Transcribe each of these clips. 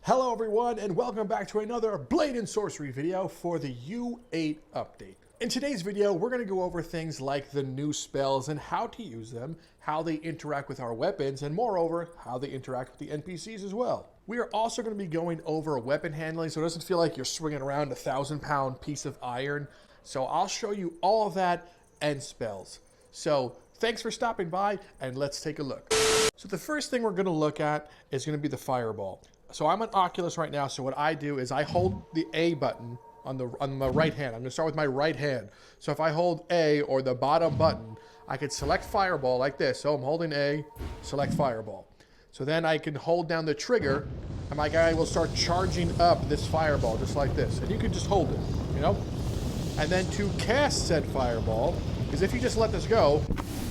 Hello everyone and welcome back to another Blade and Sorcery video for the U8 update. In today's video, we're going to go over things like the new spells and how to use them, how they interact with our weapons, and moreover, how they interact with the NPCs as well. We are also going to be going over weapon handling so it doesn't feel like you're swinging around a 1,000-pound piece of iron. So I'll show you all of that and spells. So thanks for stopping by and let's take a look. So the first thing we're going to look at is going to be the fireball. So I'm on Oculus right now, so what I do is I hold the A button on the right hand. I'm going to start with my right hand. So if I hold A or the bottom button, I could select fireball like this. So I'm holding A, select fireball. So then I can hold down the trigger, and my guy will start charging up this fireball just like this. And you can just hold it, you know? And then to cast said fireball, because if you just let this go,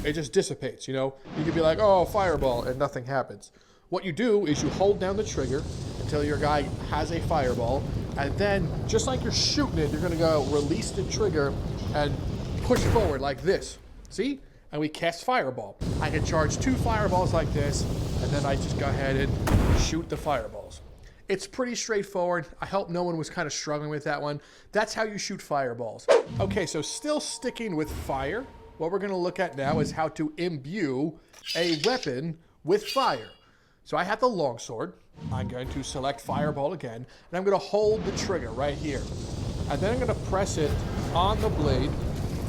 it just dissipates, you know? You could be like, oh, fireball, and nothing happens. What you do is you hold down the trigger until your guy has a fireball, and then just like you're shooting it, you're gonna go release the trigger and push forward like this. See? And we cast fireball. I can charge 2 fireballs like this, and then I just go ahead and shoot the fireballs. It's pretty straightforward. I hope no one was kind of struggling with that one. That's how you shoot fireballs. Okay, so still sticking with fire, what we're gonna look at now is how to imbue a weapon with fire. So I have the longsword. I'm going to select fireball again, and I'm going to hold the trigger right here. And then I'm going to press it on the blade,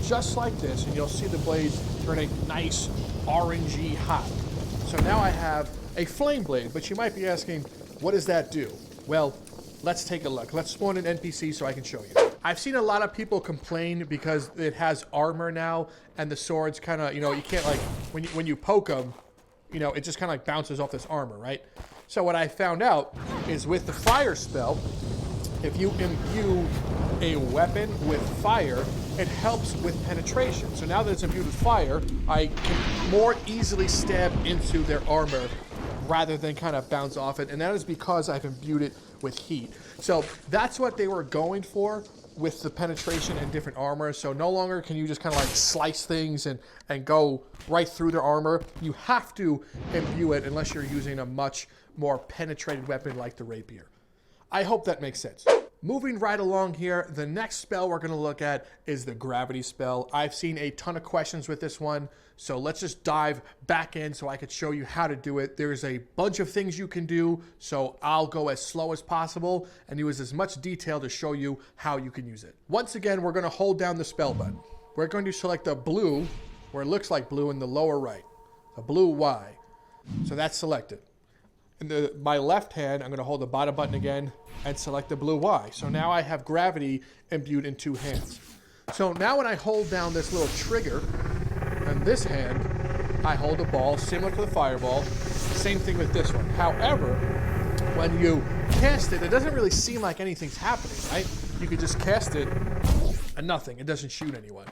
just like this, and you'll see the blade turning nice orangey hot. So now I have a flame blade, but you might be asking, what does that do? Well, let's take a look. Let's spawn an NPC so I can show you. I've seen a lot of people complain because it has armor now, and the swords kind of, you know, you can't like, when you poke them, you know, it just kind of like bounces off this armor, right? So what I found out is with the fire spell, if you imbue a weapon with fire, it helps with penetration. So now that it's imbued with fire, I can more easily stab into their armor rather than kind of bounce off it. And that is because I've imbued it with heat. So that's what they were going for with the penetration and different armor. So no longer can you just kind of like slice things and go right through their armor. You have to imbue it unless you're using a much more penetrated weapon like the rapier. I hope that makes sense. Moving right along here, the next spell we're going to look at is the gravity spell. I've seen a ton of questions with this one, so let's just dive back in so I could show you how to do it. There's a bunch of things you can do, so I'll go as slow as possible and use as much detail to show you how you can use it. Once again, we're going to hold down the spell button. We're going to select the blue, where it looks like blue in the lower right, the blue Y. So that's selected. In my left hand, I'm going to hold the bottom button again and select the blue Y. So now I have gravity imbued in 2 hands. So now when I hold down this little trigger, in this hand, I hold a ball similar to the fireball. Same thing with this one. However, when you cast it, it doesn't really seem like anything's happening, right? You could just cast it and nothing. It doesn't shoot anyone.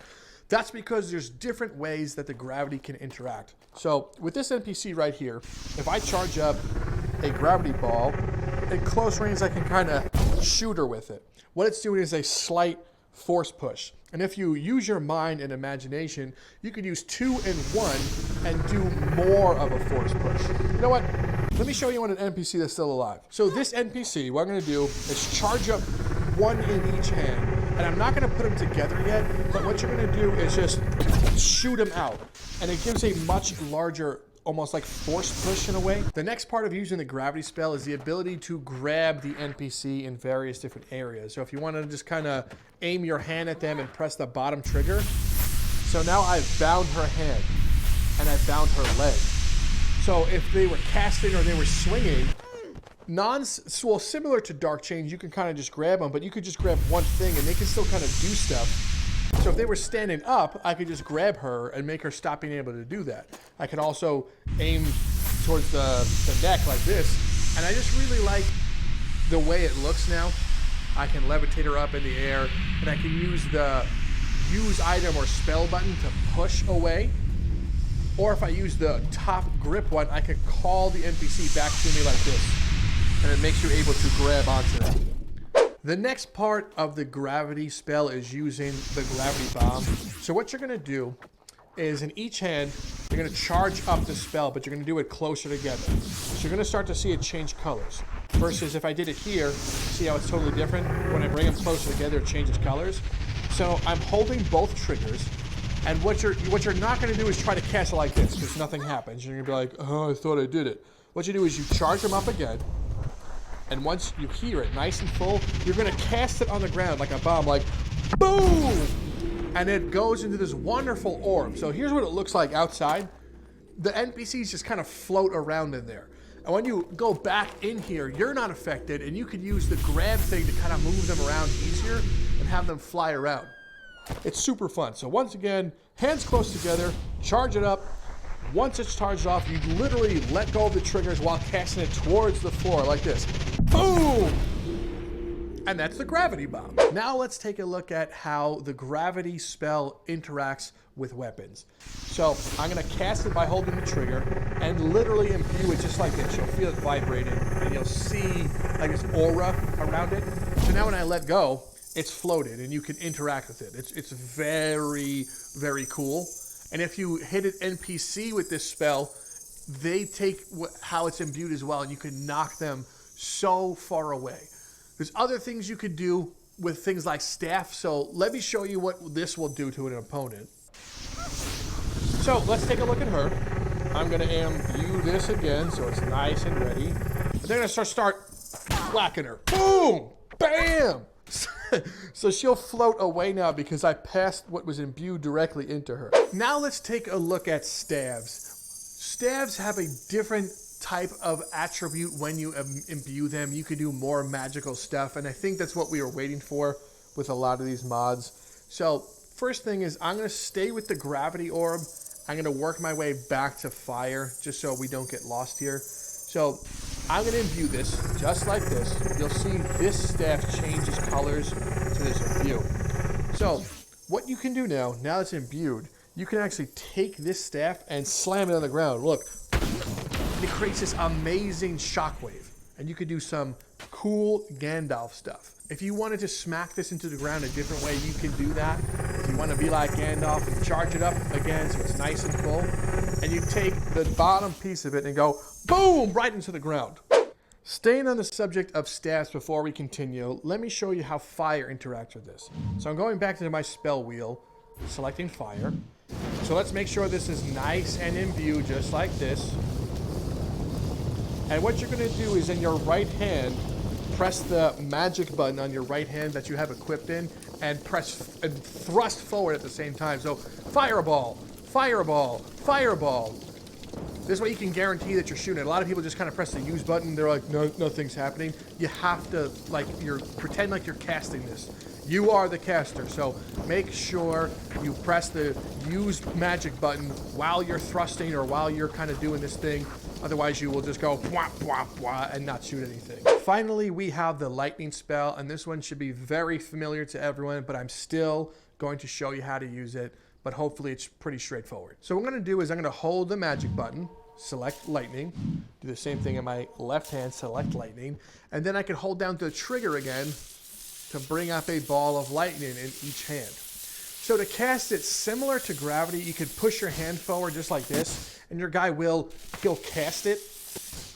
That's because there's different ways that the gravity can interact. So with this NPC right here, if I charge up a gravity ball, at close range I can kind of shoot her with it. What it's doing is a slight force push. And if you use your mind and imagination, you could use 2 and 1 and do more of a force push. You know what? Let me show you on an NPC that's still alive. So this NPC, what I'm going to do is charge up 1 in each hand. And I'm not going to put them together yet, but what you're going to do is just shoot them out. And it gives a much larger, almost like force push in a way. The next part of using the gravity spell is the ability to grab the NPC in various different areas. So if you want to just kind of aim your hand at them and press the bottom trigger. So now I've bound her hand and I've bound her leg. So if they were casting or they were swinging, well, similar to Dark Chains, you can kind of just grab them, but you could just grab one thing and they can still kind of do stuff. So if they were standing up, I could just grab her and make her stop being able to do that. I can also aim towards the neck like this, and I just really like the way it looks now. I can levitate her up in the air, and I can use the use item or spell button to push away. Or if I use the top grip one, I can call the NPC back to me like this. And it makes you able to grab onto them. The next part of the gravity spell is using the gravity bomb. So what you're going to do is in each hand, you're going to charge up the spell, but you're going to do it closer together. So you're going to start to see it change colors. versus if I did it here, see how it's totally different? When I bring them closer together, it changes colors. So I'm holding both triggers, and what you're not going to do is try to cast it like this, because nothing happens. You're going to be like, oh, I thought I did it. What you do is you charge them up again, and once you hear it nice and full, you're going to cast it on the ground like a bomb, like boom! And it goes into this wonderful orb. So here's what it looks like outside. The NPCs just kind of float around in there. And when you go back in here, you're not affected, and you can use the grab thing to kind of move them around easier and have them fly around. It's super fun. So once again, hands close together, charge it up. Once it's charged off, you literally let go of the triggers while casting it towards the floor like this. Boom! And that's the gravity bomb. Now let's take a look at how the gravity spell interacts with weapons. So I'm gonna cast it by holding the trigger and literally imbue it just like this. You'll feel it vibrating and you'll see like this aura around it. So now when I let go, it's floated and you can interact with it. It's very, very cool. And if you hit an NPC with this spell, they take how it's imbued as well, and you can knock them so far away. There's other things you could do with things like staff, so let me show you what this will do to an opponent. So let's take a look at her. I'm going to imbue this again so it's nice and ready. And then I'm going to start whacking her. Boom! Bam! So she'll float away now because I passed what was imbued directly into her. Now let's take a look at staves. Staves have a different type of attribute when you imbue them. You can do more magical stuff, and I think that's what we were waiting for with a lot of these mods. So first thing is I'm going to stay with the gravity orb. I'm going to work my way back to fire just so we don't get lost here. So I'm going to imbue this just like this. You'll see this staff changes colors to this imbue. So what you can do now it's imbued, you can actually take this staff and slam it on the ground. Look, it creates this amazing shockwave, and you could do some cool Gandalf stuff. If you wanted to smack this into the ground a different way, you can do that. If you want to be like Gandalf and charge it up again so it's nice and full, and you take the bottom piece of it and go boom right into the ground. Staying on the subject of staffs before we continue, let me show you how fire interacts with this. So I'm going back to my spell wheel, selecting fire. So let's make sure this is nice and imbued just like this. And what you're going to do is in your right hand, press the magic button on your right hand that you have equipped in and press and thrust forward at the same time. So fireball, fireball, fireball. This way you can guarantee that you're shooting. A lot of people just kind of press the use button. They're like, no, nothing's happening. You have to pretend like you're casting this. You are the caster, so make sure you press the use magic button while you're thrusting or while you're kind of doing this thing. Otherwise, you will just go bwah, bwah, bwah, and not shoot anything. Finally, we have the lightning spell, and this one should be very familiar to everyone, but I'm still going to show you how to use it, but hopefully it's pretty straightforward. So what I'm going to do is I'm going to hold the magic button, select lightning, do the same thing in my left hand, select lightning, and then I can hold down the trigger again to bring up a ball of lightning in each hand. So to cast it similar to gravity, you could push your hand forward just like this, and your guy he'll cast it,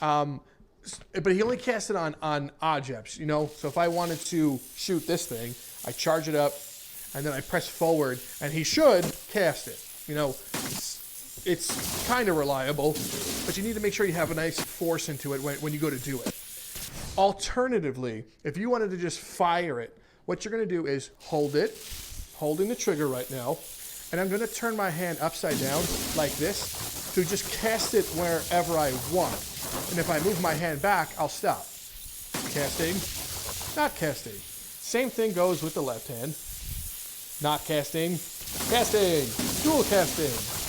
but he only casts it on objects, you know? So if I wanted to shoot this thing, I charge it up, and then I press forward, and he should cast it. You know, it's kind of reliable, but you need to make sure you have a nice force into it when you go to do it. Alternatively, if you wanted to just fire it, what you're going to do is hold it, holding the trigger right now, and I'm going to turn my hand upside down like this to just cast it wherever I want. And if I move my hand back, I'll stop. Casting, not casting. Same thing goes with the left hand. Not casting, casting, dual casting.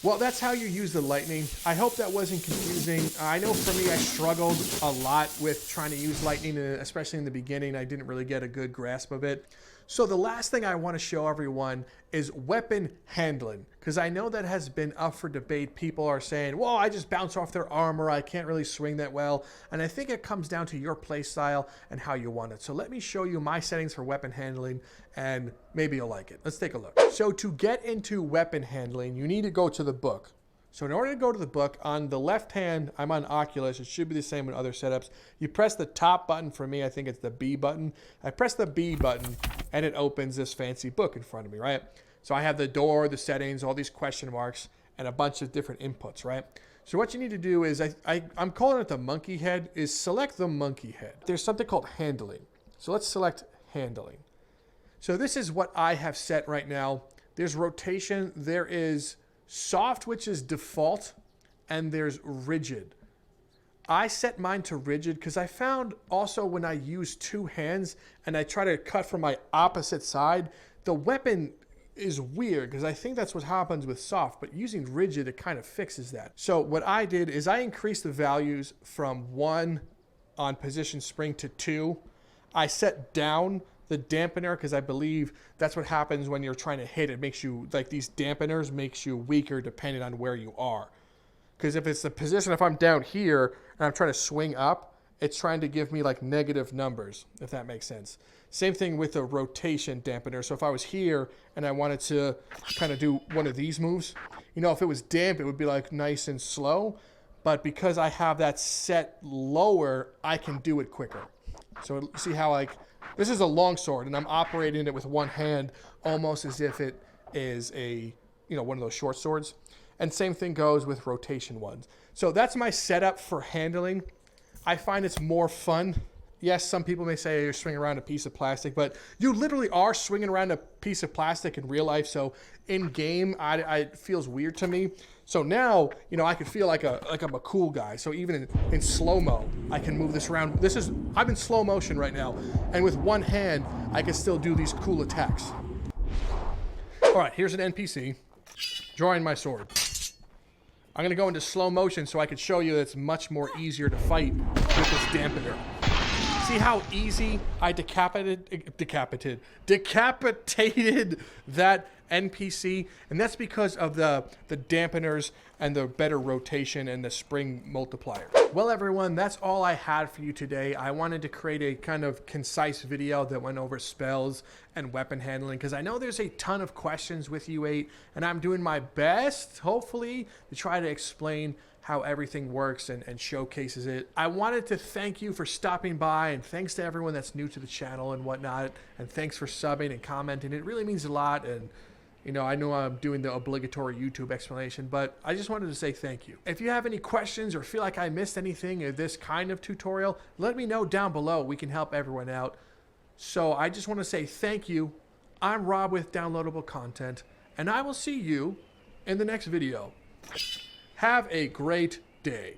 Well, that's how you use the lightning. I hope that wasn't confusing. I know for me, I struggled a lot with trying to use lightning, especially in the beginning. I didn't really get a good grasp of it. So the last thing I want to show everyone is weapon handling, because I know that has been up for debate. People are saying, well, I just bounce off their armor. I can't really swing that well. And I think it comes down to your play style and how you want it. So let me show you my settings for weapon handling, and maybe you'll like it. Let's take a look. So to get into weapon handling, you need to go to the book. So in order to go to the book, on the left hand, I'm on Oculus. It should be the same in other setups. You press the top button. For me, I think it's the B button. I press the B button, and it opens this fancy book in front of me, right? So I have the door, the settings, all these question marks, and a bunch of different inputs, right? So what you need to do is, I'm calling it the monkey head, is select the monkey head. There's something called handling. So let's select handling. So this is what I have set right now. There's rotation, there is soft, which is default, and there's rigid. I set mine to rigid because I found also when I use two hands and I try to cut from my opposite side, the weapon is weird because I think that's what happens with soft, but using rigid, it kind of fixes that. So what I did is I increased the values from 1 on position spring to 2. I set down the dampener because I believe that's what happens when you're trying to hit. It makes you, like these dampeners makes you weaker depending on where you are. Because if it's the position, if I'm down here and I'm trying to swing up, it's trying to give me like negative numbers, if that makes sense. Same thing with the rotation dampener. So if I was here and I wanted to kind of do one of these moves, you know, if it was damp, it would be like nice and slow. But because I have that set lower, I can do it quicker. So see how like, this is a long sword and I'm operating it with one hand almost as if it is a, you know, one of those short swords. And same thing goes with rotation ones. So that's my setup for handling. I find it's more fun. Yes, some people may say you're swinging around a piece of plastic, but you literally are swinging around a piece of plastic in real life. So in game, it feels weird to me. So now, you know, I can feel like I'm a cool guy. So even in slow-mo, I can move this around. I'm in slow motion right now. And with one hand, I can still do these cool attacks. All right, here's an NPC drawing my sword. I'm gonna go into slow motion so I can show you that it's much more easier to fight with this dampener. See how easy I decapitated that NPC? And that's because of the dampeners and the better rotation and the spring multiplier. Well, everyone, that's all I had for you today. I wanted to create a kind of concise video that went over spells and weapon handling because I know there's a ton of questions with U8 and I'm doing my best, hopefully, to try to explain how everything works and showcases it. I wanted to thank you for stopping by, and thanks to everyone that's new to the channel and whatnot, and thanks for subbing and commenting. It really means a lot, and you know, I know I'm doing the obligatory YouTube explanation, but I just wanted to say thank you. If you have any questions or feel like I missed anything in this kind of tutorial, let me know down below. We can help everyone out. So I just want to say thank you. I'm Rob with Downloadable Content, and I will see you in the next video. Have a great day.